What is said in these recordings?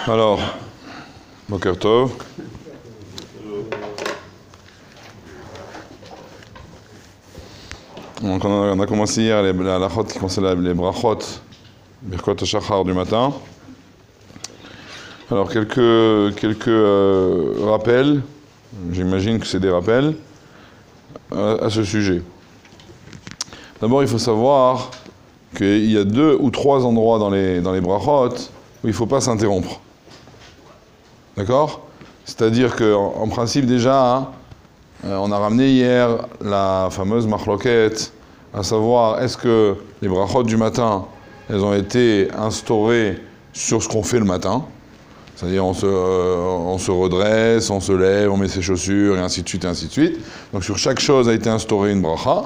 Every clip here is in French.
Alors, Boker Tov. Donc on a commencé hier la halachot qui concerne les brachot, Birkot HaShachar du matin. Alors quelques rappels, j'imagine que c'est des rappels, à ce sujet. D'abord il faut savoir qu'il y a 2 ou 3 endroits dans les brachot où il ne faut pas s'interrompre. D'accord ? C'est-à-dire qu'en principe déjà, on a ramené hier la fameuse machloket, à savoir est-ce que les brachot du matin, elles ont été instaurées sur ce qu'on fait le matin, c'est-à-dire on se redresse, on se lève, on met ses chaussures, et ainsi de suite, et ainsi de suite. Donc sur chaque chose a été instaurée une bracha.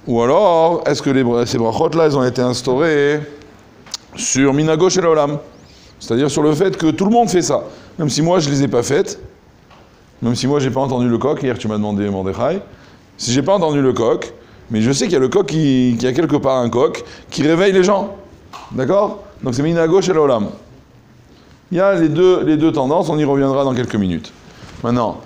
Ou alors, est-ce que ces brachot-là, elles ont été instaurées sur Minago Shel Olam, c'est-à-dire sur le fait que tout le monde fait ça, même si moi je ne les ai pas faites, même si moi j'ai pas entendu le coq, hier tu m'as demandé Mordechai, si j'ai pas entendu le coq, mais je sais qu'il y a le coq qui a quelque part un coq qui réveille les gens, d'accord? Donc c'est Minago Shel Olam. Il y a les deux tendances, on y reviendra dans quelques minutes. Maintenant,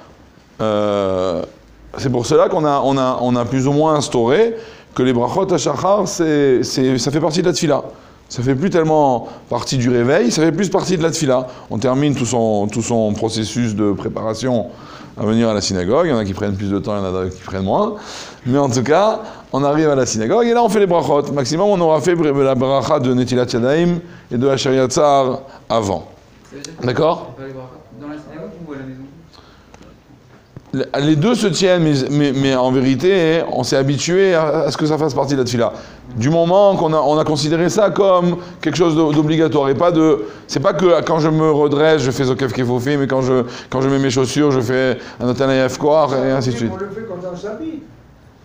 c'est pour cela qu'on a plus ou moins instauré que les brachot HaShachar, ça fait partie de la tfila. Ça fait plus tellement partie du réveil, ça fait plus partie de la tfila. On termine tout son processus de préparation à venir à la synagogue. Il y en a qui prennent plus de temps, il y en a qui prennent moins. Mais en tout cas, on arrive à la synagogue et là on fait les brachot. Maximum, on aura fait la bracha de Netilat Yadayim et de Asher Yatzar avant. D'accord ? Dans la synagogue ou à la maison ? Les deux se tiennent, mais en vérité, on s'est habitué à ce que ça fasse partie de la tfila. Du moment qu'on a considéré ça comme quelque chose d'obligatoire, et c'est pas que quand je me redresse, je fais Zokef Kefofim, mais quand je mets mes chaussures, je fais un Otanayef Koar, et ainsi de suite. On le fait quand on s'habille.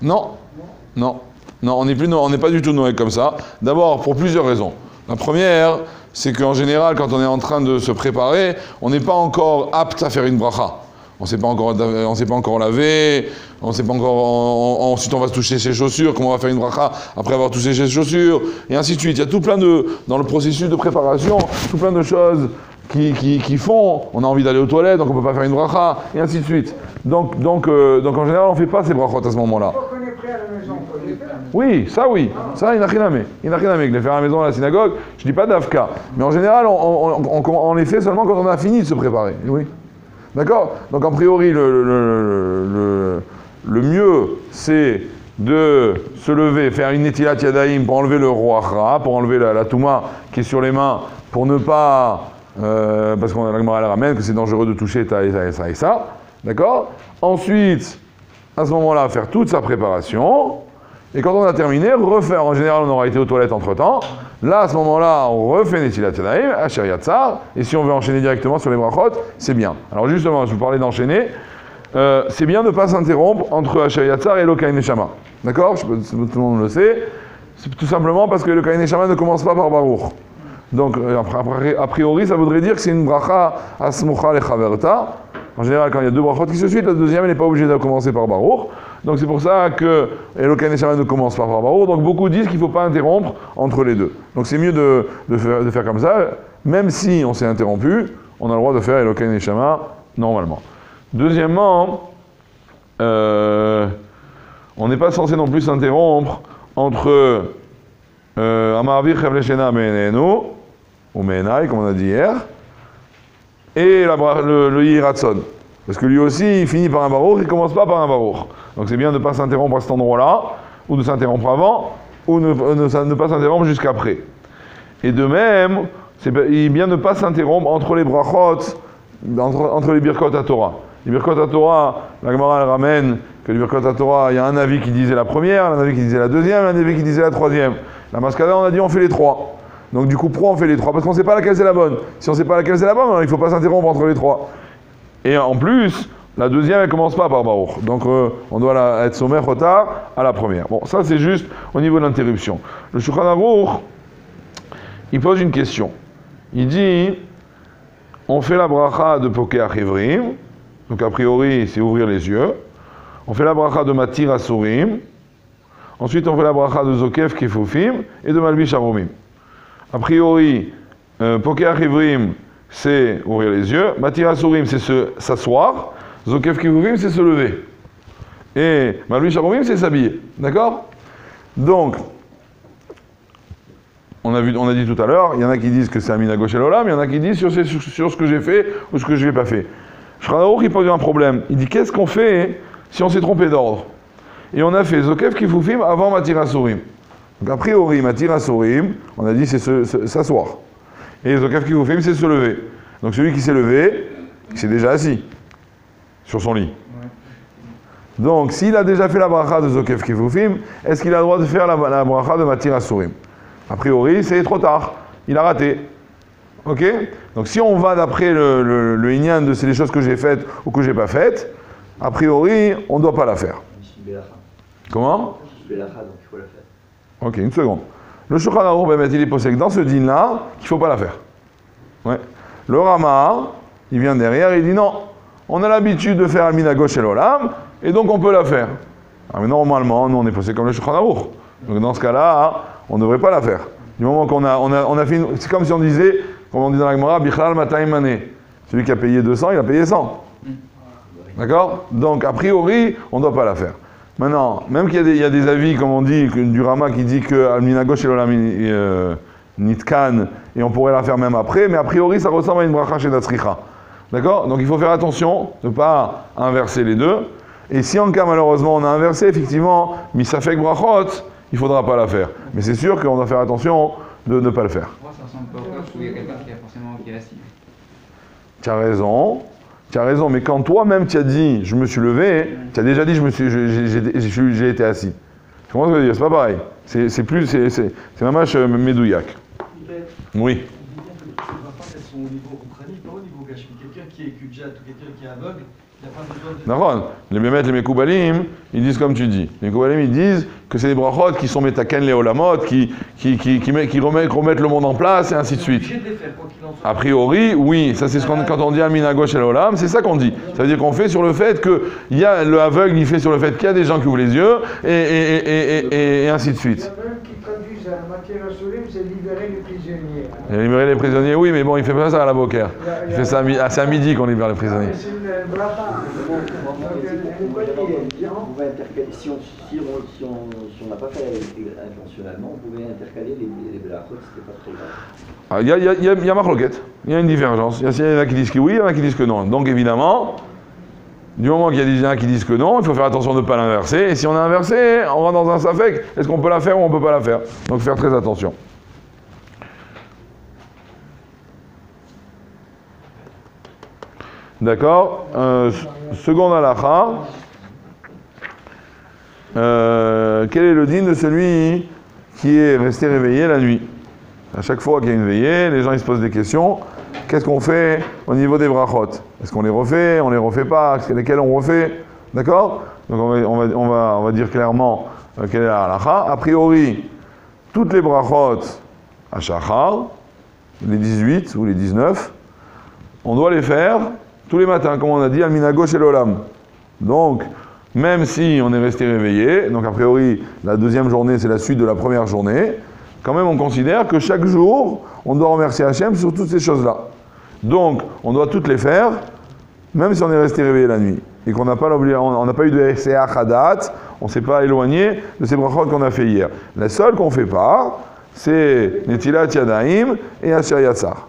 Non, on n'est pas du tout Noël comme ça. D'abord, pour plusieurs raisons. La première, c'est qu'en général, quand on est en train de se préparer, on n'est pas encore apte à faire une bracha. On ne s'est pas encore lavé, on sait pas encore. Ensuite, on va se toucher ses chaussures. Comment on va faire une bracha après avoir touché ses chaussures, et ainsi de suite. Il y a tout plein dans le processus de préparation, tout plein de choses qui font. On a envie d'aller aux toilettes, donc on ne peut pas faire une bracha, et ainsi de suite. Donc en général, on ne fait pas ces brachot à ce moment-là. Quand on est prêt à la maison, on peut les faire. Oui, ça, il n'a rien à mettre. Il n'a rien à mettre. Les faire à la maison, à la synagogue, je ne dis pas d'Afka. Mais en général, on les fait seulement quand on a fini de se préparer. Oui. D'accord ? Donc, a priori, le mieux, c'est de se lever, faire une Netilat Yadayim pour enlever le Roachra, pour enlever la Touma qui est sur les mains, pour ne pas... parce qu'on a la Gemara, elle ramène que c'est dangereux de toucher ça et ça et ça. D'accord ? Ensuite, à ce moment-là, faire toute sa préparation. Et quand on a terminé, refaire. En général, on aura été aux toilettes entre-temps. Là, à ce moment-là, on refait Netilat Yadayim, Asher Yatzar. Et si on veut enchaîner directement sur les brachot, c'est bien. Alors justement, je vous parlais d'enchaîner. C'est bien de ne pas s'interrompre entre Asher Yatzar et Elokai Neshama. D'accord ? Tout le monde le sait. C'est tout simplement parce que Elokai Neshama ne commence pas par Baruch. Donc, a priori, ça voudrait dire que c'est une bracha Asmucha Lechaverta. En général, quand il y a 2 brachot qui se suivent, la deuxième, elle n'est pas obligée de commencer par Baruch. Donc c'est pour ça que Elokai Neshama ne commence pas par Baruch. Donc beaucoup disent qu'il ne faut pas interrompre entre les deux. Donc c'est mieux de faire comme ça. Même si on s'est interrompu, on a le droit de faire Elokai Neshama normalement. Deuxièmement, on n'est pas censé non plus s'interrompre entre Amarvi Chevleshena Me'enenu, ou Me'enai, comme on a dit hier, et le Yiratson. Parce que lui aussi, il finit par un barour, il ne commence pas par un barour. Donc c'est bien de ne pas s'interrompre à cet endroit-là, ou de s'interrompre avant, ou ne pas s'interrompre jusqu'après. Et de même, c'est bien de ne pas s'interrompre entre les brachot, entre les birkot à Torah. Les birkot à Torah, la Gemara elle ramène que les birkot à Torah, il y a un avis qui disait la première, un avis qui disait la deuxième, un avis qui disait la troisième. La Maskada, on a dit on fait les 3. Donc du coup, pourquoi on fait les 3 ? Parce qu'on ne sait pas laquelle c'est la bonne. Si on ne sait pas laquelle c'est la bonne, alors il ne faut pas s'interrompre entre les 3. Et en plus, la deuxième, elle ne commence pas par Baruch. Donc on doit être sommer retard à la première. Bon, ça c'est juste au niveau de l'interruption. Le Shulchan Aruch, il pose une question. Il dit, on fait la bracha de Pokeach Ivrim, donc a priori c'est ouvrir les yeux. On fait la bracha de Matir Asurim. Ensuite on fait la bracha de Zokef Kefufim et de Malbish Arumim. A priori, Pokeach Ivrim, c'est ouvrir les yeux. Matir Asurim, c'est s'asseoir. Zokef Kivuvim, c'est se lever. Et Malvish Arumim, c'est s'habiller. D'accord? Donc, on a dit tout à l'heure, il y en a qui disent que c'est Amina Gauche et Lolam, il y en a qui disent sur ce que j'ai fait ou ce que je n'ai pas fait. Shchanaour, il pose un problème. Il dit, qu'est-ce qu'on fait si on s'est trompé d'ordre? Et on a fait Zokef Kivuvim avant Matir Asurim. Donc, a priori, Matir Asurim, on a dit, c'est s'asseoir. Et Zokef Kivuvim, c'est se lever. Donc, celui qui s'est levé, il s'est déjà assis sur son lit. Donc, s'il a déjà fait la bracha de Zokef Kivuvim, est-ce qu'il a le droit de faire la bracha de Matir Asurim? A priori, c'est trop tard. Il a raté. Ok? Donc, si on va d'après le Inyan de c'est les choses que j'ai faites ou que j'ai pas faites, a priori, on ne doit pas la faire. Comment? Donc il faut la faire. Ok, une seconde. Le Shulchan Aruch, il est posé dans ce din-là qu'il ne faut pas la faire. Ouais. Le Rama, il vient derrière et il dit non. On a l'habitude de faire Almina Gauche et l'Olam, et donc on peut la faire. Alors, mais normalement, nous on est posé comme le Shulchan Aruch. Donc dans ce cas-là, on ne devrait pas la faire. Du moment qu'on a fait c'est comme si on disait, comme on dit dans la Gemara, Bichlal Matayim Mané. Celui qui a payé 200, il a payé 100. D'accord? Donc a priori, on ne doit pas la faire. Maintenant, même qu'il y a des avis, comme on dit, du Rama qui dit que Almina Gauche et l'Olam Nitkan, et on pourrait la faire même après, mais a priori, ça ressemble à une bracha chez Datsricha. D'accord? Donc il faut faire attention de ne pas inverser les deux. Et si en cas, malheureusement, on a inversé, effectivement, Misafek Brachot, il ne faudra pas la faire. Mais c'est sûr qu'on doit faire attention de ne pas le faire. Moi, ça ressemble pas au cas où il y a quelqu'un qui est assis. Tu as raison, mais quand toi-même tu as dit je me suis levé, tu as déjà dit j'ai été assis. Tu comprends ce que je veux dire? C'est pas pareil. C'est mamach médouillac. Oui. Les elles sont au niveau Ukrainique, pas au niveau Gachmi. Quelqu'un qui est Kudjat ou quelqu'un qui est aveugle, il n'y a pas besoin de... D'accord. Les Bémet, les Mekoubalim, ils disent comme tu dis. Les Mekoubalim, ils disent que c'est des brachot qui sont metaken les olamot, qui remettent le monde en place, et ainsi de suite. A priori, oui. Ça, c'est quand on dit Amina Gauche et l'olam, c'est ça qu'on dit. Ça veut dire qu'on fait sur le fait que il y a le aveugle, il fait sur le fait qu'il y a des gens qui ouvrent les yeux, et ainsi de suite. Il y en a même qui traduisent la matière Asurim, c'est libérer les prisonniers. Et libérer les prisonniers, oui, mais bon, il fait pas ça à la Boker. Il fait ça c'est à midi qu'on libère les prisonniers. C'est une bracha. Si on n'a pas fait intentionnellement, on pouvait intercaler les brachot, c'était pas très grave. Ah, il y a marloquette, il y a une divergence. Il y en a qui disent que oui, il y en a qui disent que non. Donc évidemment, du moment qu'il y a des gens qui disent que non, il faut faire attention de ne pas l'inverser. Et si on a inversé, on va dans un safek. Est-ce qu'on peut la faire ou on ne peut pas la faire? Donc faire très attention. D'accord. Seconde halakha. Quel est le din de celui qui est resté réveillé la nuit? À chaque fois qu'il y a une veillée, les gens ils se posent des questions. Qu'est-ce qu'on fait au niveau des brachot? Est-ce qu'on les refait? On les refait pas? Lesquels on refait? D'accord? Donc on va dire clairement quelle est la halakha. A priori, toutes les brachot à shachar, les 18 ou les 19, on doit les faire tous les matins, comme on a dit, al minago shel olam. Donc, même si on est resté réveillé, donc a priori, la deuxième journée, c'est la suite de la première journée, quand même, on considère que chaque jour, on doit remercier Hachem sur toutes ces choses-là. Donc, on doit toutes les faire, même si on est resté réveillé la nuit. Et qu'on n'a pas on n'a pas eu de SCA Hadat, on ne s'est pas éloigné de ces brachot qu'on a fait hier. La seule qu'on ne fait pas, c'est Netilat Yadayim et Asher Yatzar.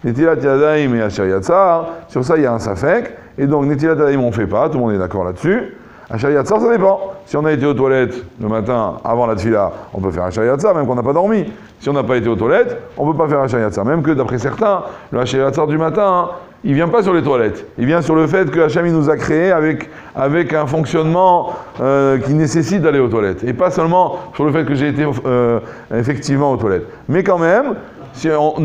Netilat Yadayim et Asher Yatzar, sur ça il y a un safek, et donc Netilat Yadayim on ne fait pas, tout le monde est d'accord là-dessus. Asher Yatzar, ça dépend. Si on a été aux toilettes le matin avant la tfila, on peut faire Asher Yatzar, même qu'on n'a pas dormi. Si on n'a pas été aux toilettes, on ne peut pas faire Asher Yatzar. Même que d'après certains, le Asher Yatzar du matin, il ne vient pas sur les toilettes. Il vient sur le fait que Hachem il nous a créés avec un fonctionnement qui nécessite d'aller aux toilettes. Et pas seulement sur le fait que j'ai été effectivement aux toilettes. Mais quand même, si on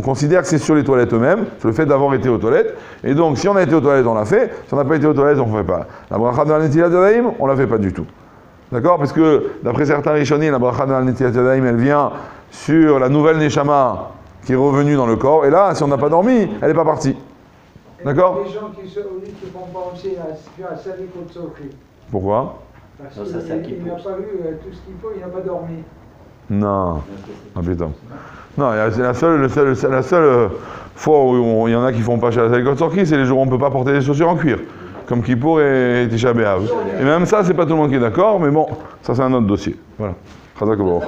considère que c'est sur les toilettes eux-mêmes, sur le fait d'avoir été aux toilettes. Et donc, si on a été aux toilettes, on l'a fait. Si on n'a pas été aux toilettes, on ne fait pas. La bracha de la Netilat Yadayim, on ne la fait pas du tout. D'accord? Parce que, d'après certains Rishonim, la bracha de la Netilat Yadayim, elle vient sur la nouvelle Neshama qui est revenue dans le corps. Et là, si on n'a pas dormi, elle n'est pas partie. D'accord? Les gens qui ne vont pas aussi à Sadikot Sofi. Pourquoi? Parce Non, ça, qu'il n'a pas eu tout ce qu'il faut, il n'a pas dormi. Non. Ah putain. Non, c'est la seule fois où il y en a qui font pas chez la Saïkot Sorki, c'est les jours où on ne peut pas porter des chaussures en cuir. Comme Kippour et Tisha B'Av. Et même ça, c'est pas tout le monde qui est d'accord, mais bon, ça c'est un autre dossier. Voilà. Chazak Baruch.